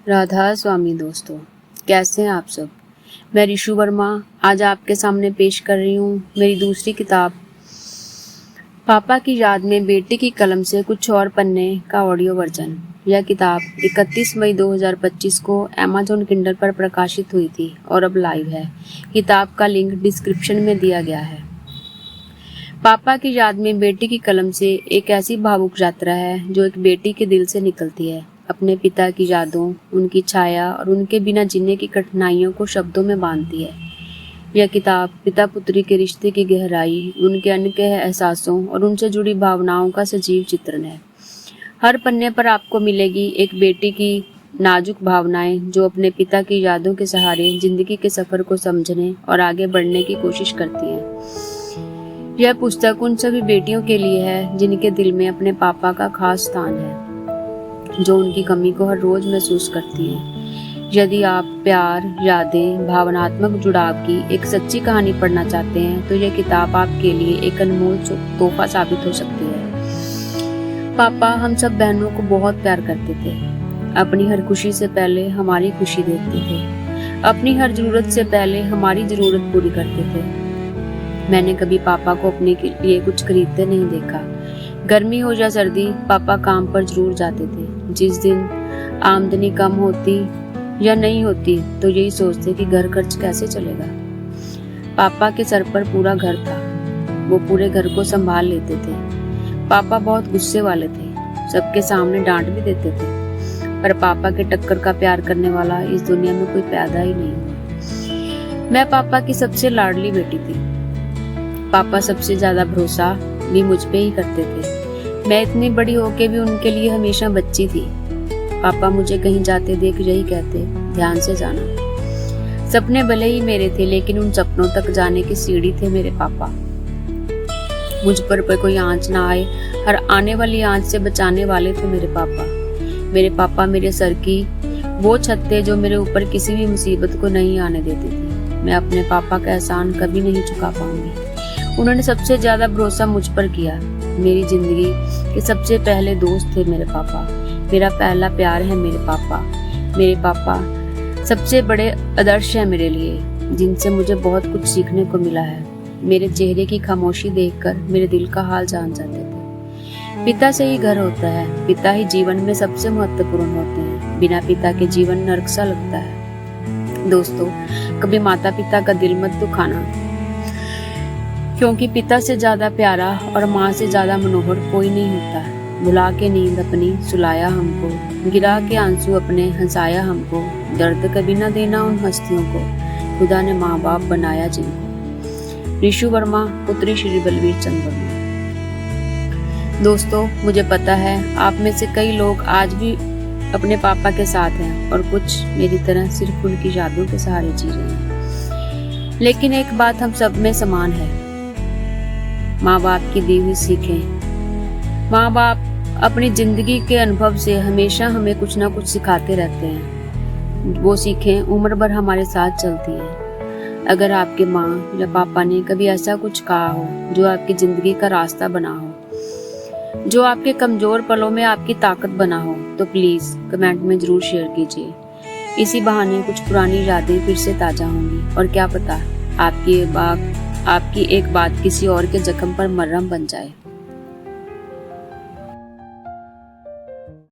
राधा स्वामी दोस्तों, कैसे हैं आप सब। मैं ऋषु वर्मा आज आपके सामने पेश कर रही हूँ मेरी दूसरी किताब पापा की याद में बेटे की कलम से कुछ और पन्ने का ऑडियो वर्जन। यह किताब 31 मई 2025 को अमेज़न किंडल पर प्रकाशित हुई थी और अब लाइव है। किताब का लिंक डिस्क्रिप्शन में दिया गया है। पापा की याद में बेटे की कलम से एक ऐसी भावुक यात्रा है जो एक बेटी के दिल से निकलती है। अपने पिता की यादों, उनकी छाया और उनके बिना जीने की कठिनाइयों को शब्दों में बांधती है। यह किताब पिता पुत्री के रिश्ते की गहराई, उनके अनकहे एहसासों और उनसे जुड़ी भावनाओं का सजीव चित्रण है। हर पन्ने पर आपको मिलेगी एक बेटी की नाजुक भावनाएं जो अपने पिता की यादों के सहारे जिंदगी के सफर को समझने और आगे बढ़ने की कोशिश करती है। यह पुस्तक उन सभी बेटियों के लिए है जिनके दिल में अपने पापा का खास स्थान है, जो उनकी कमी को हर रोज महसूस करती हैं। यदि आप प्यार, यादें, भावनात्मक जुड़ाव की एक सच्ची कहानी पढ़ना चाहते हैं तो यह किताब आपके लिए एक अनमोल तोहफा साबित हो सकती है। पापा हम सब बहनों को बहुत प्यार करते थे। अपनी हर खुशी से पहले हमारी खुशी देखते थे। अपनी हर जरूरत से पहले हमारी जरूरत पूरी करते थे। मैंने कभी पापा को अपने लिए कुछ खरीदते नहीं देखा। गर्मी हो या सर्दी, पापा काम पर जरूर जाते थे। जिस दिन आमदनी कम होती या नहीं होती तो यही सोचते कि घर खर्च कैसे चलेगा। पापा के सर पर पूरा घर था, वो पूरे घर को संभाल लेते थे। पापा बहुत गुस्से वाले थे, सबके सामने डांट भी देते थे, पर पापा के टक्कर का प्यार करने वाला इस दुनिया में कोई पैदा ही नहीं हुआ। मैं पापा की सबसे लाडली बेटी थी। पापा सबसे ज्यादा भरोसा भी मुझ पे ही करते थे। मैं इतनी बड़ी होके भी उनके लिए हमेशा बच्ची थी। पापा मुझे कहीं जाते देख यही कहते, ध्यान से जाना। सपने भले ही मेरे थे, लेकिन उन सपनों तक जाने की सीढ़ी थे मेरे पापा। मुझ पर कोई आंच ना आए, हर आने वाली आंच से बचाने वाले थे मेरे पापा। मेरे पापा मेरे सर की वो छत थे जो मेरे ऊपर किसी भी मुसीबत को नहीं आने देती थी। मैं अपने पापा का एहसान कभी नहीं चुका पाऊंगी। उन्होंने सबसे ज्यादा भरोसा मुझ पर किया। मेरी जिंदगी के सबसे पहले दोस्त थे मेरे पापा। मेरा पहला प्यार है मेरे पापा। मेरे पापा सबसे बड़े आदर्श हैं मेरे लिए, जिनसे मुझे बहुत कुछ सीखने को मिला है। मेरे चेहरे की खामोशी देखकर मेरे दिल का हाल जान जाते थे। पिता से ही घर होता है, पिता ही जीवन में सबसे महत्वपूर्ण होते हैं। बिना पिता के जीवन नर्क सा लगता है। दोस्तों, कभी माता पिता का दिल मत दुखाना, क्योंकि पिता से ज्यादा प्यारा और माँ से ज्यादा मनोहर कोई नहीं होता। भुला के नींद अपनी सुलाया हमको, गिरा के आंसू अपने हंसाया हमको। दर्द कभी न देना उन हस्तियों को, खुदा ने माँ बाप बनाया जिनको। ऋषु वर्मा, पुत्री श्री बलवीर चंद वर्मा। दोस्तों, मुझे पता है आप में से कई लोग आज भी अपने पापा के साथ हैं और कुछ मेरी तरह सिर्फ उनकी यादों के सहारे जी रहे हैं। लेकिन एक बात हम सब में समान है, माँ बाप की दी हुई सीखें। माँ बाप अपनी जिंदगी के अनुभव से हमेशा हमें कुछ ना कुछ सिखाते रहते हैं। वो सीखें उम्र भर हमारे साथ चलती हैं। अगर आपके माँ या पापा ने कभी ऐसा कुछ कहा हो जो आपकी जिंदगी का रास्ता बना हो, जो आपके कमजोर पलों में आपकी ताकत बना हो, तो प्लीज कमेंट में जरूर शेयर कीजिए। इसी बहाने कुछ पुरानी यादें फिर से ताजा होंगी और क्या पता आपकी एक बात किसी और के जख्म पर मरहम बन जाए।